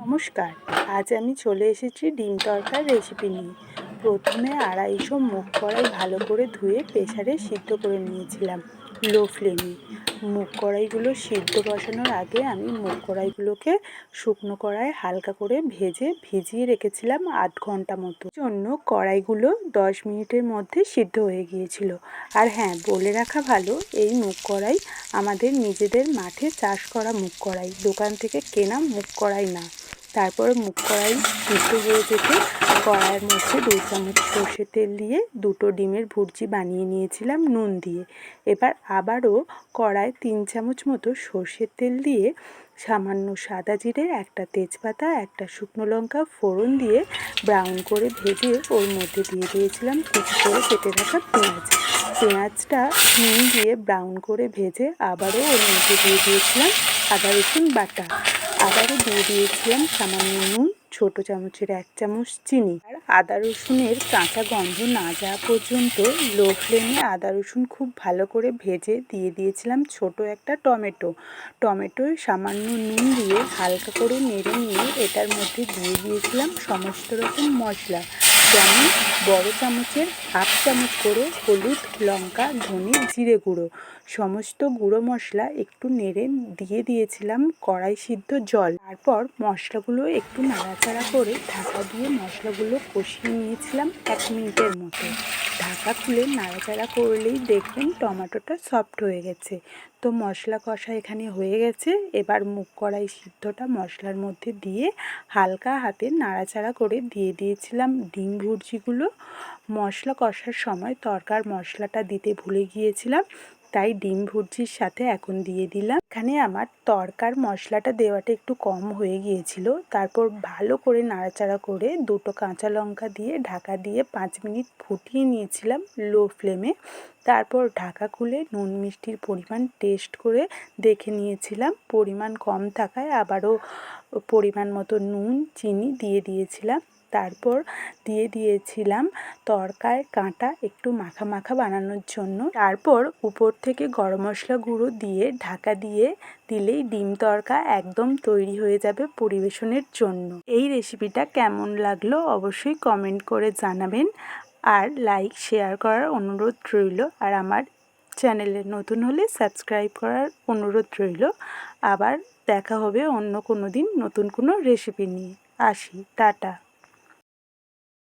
নমস্কার, আজ আমি চলে এসেছি ডিম তড়কার রেসিপি নিয়ে। প্রথমে 250 মুগ কড়াই ভালো করে ধুয়ে প্রেসারে সিদ্ধ করে নিয়েছিলাম লো ফ্লেমে। মুগ কড়াইগুলো সিদ্ধ বসানোর আগে আমি মুগ কড়াইগুলোকে শুকনো কড়াইয়ে হালকা করে ভিজিয়ে রেখেছিলাম আধ ঘন্টা মতো। জন্য কড়াইগুলো 10 মিনিটের মধ্যে সিদ্ধ হয়ে গিয়েছিল। আর হ্যাঁ, বলে রাখা ভালো, এই মুগ কড়াই আমাদের নিজেদের মাঠে চাষ করা মুগ কড়াই, দোকান থেকে কেনা মুগ কড়াই না। তারপরে মুগ কড়াই সিদ্ধ হয়ে যেতে কড়াইয়ের মধ্যে 2 চামচ সর্ষের তেল দিয়ে 2টো ডিমের ভুর্জি বানিয়ে নিয়েছিলাম নুন দিয়ে। এবার আবারও কড়ায় 3 চামচ মতো সর্ষের তেল দিয়ে সামান্য সাদা জিরে, একটা তেজপাতা, একটা শুকনো লঙ্কা ফোড়ন দিয়ে ব্রাউন করে ভেজে ওর মধ্যে দিয়ে দিয়েছিলাম কুচি করে কেটে রাখা পেঁয়াজটা নুন দিয়ে ব্রাউন করে ভেজে আবারও ওর মধ্যে দিয়ে দিয়েছিলাম আদা রসুন বাটা। আবারও দিয়ে দিয়েছিলাম সামান্য নুন, ছোটো চামচের 1 চামচ চিনি। আর আদা রসুনের কাঁচা গন্ধ না যাওয়া পর্যন্ত লো ফ্লেমে আদা রসুন খুব ভালো করে ভেজে দিয়ে দিয়েছিলাম ছোট একটা টমেটোয় সামান্য নুন দিয়ে হালকা করে নেড়ে নিয়ে এটার মধ্যে দিয়ে দিয়েছিলাম সমস্ত রকম মশলা, যেমন বড় চামচের 1/2 চামচ করে হলুদ, লঙ্কা, ধনে, জিরে গুঁড়ো, সমস্ত গুঁড়ো মশলা একটু নেড়ে দিয়ে দিয়েছিলাম কড়াই সিদ্ধ জল। তারপর মশলাগুলো একটু নাড়াচাড়া করে ঢাকা দিয়ে মশলাগুলো কষিয়ে নিয়েছিলাম 1 মিনিটের মতো। ঢাকা খুলে নাড়াচাড়া করলেই দেখবেন টমেটোটা সফট হয়ে গেছে। তো মশলা কষা এখানে হয়ে গেছে। এবার মুগ কড়াই সিদ্ধটা মশলার মধ্যে দিয়ে হালকা হাতে নাড়াচাড়া করে দিয়ে দিয়েছিলাম ডিম ভুর্জিগুলো। মশলা কষার সময় তরকার মশলাটা দিতে ভুলে গিয়েছিলাম, তাই ডিম ভুর্জির সাথে এখন দিয়ে দিলাম। এখানে আমার তরকার মশলাটা দেওয়াটা একটু কম হয়ে গিয়েছিল। তারপর ভালো করে নাড়াচাড়া করে 2টো কাঁচা লঙ্কা দিয়ে ঢাকা দিয়ে 5 মিনিট ফুটিয়ে নিয়েছিলাম লো ফ্লেমে। তারপর ঢাকা খুলে নুন মিষ্টির পরিমাণ টেস্ট করে দেখে নিয়েছিলাম। পরিমাণ কম থাকায় আবারও পরিমাণ মতো নুন চিনি দিয়ে দিয়েছিলাম। তারপর দিয়ে দিয়েছিলাম তরকায় কাঁটা একটু মাখা মাখা বানানোর জন্য। তারপর উপর থেকে গরম মশলা গুঁড়ো দিয়ে ঢাকা দিয়ে দিলেই ডিম তড়কা একদম তৈরি হয়ে যাবে পরিবেশনের জন্য। এই রেসিপিটা কেমন লাগলো অবশ্যই কমেন্ট করে জানাবেন, আর লাইক শেয়ার করার অনুরোধ রইল। আর আমার চ্যানেলে নতুন হলে সাবস্ক্রাইব করার অনুরোধ রইল। আবার দেখা হবে অন্য কোনো দিন নতুন কোনো রেসিপি নিয়ে। আসি, টাটা।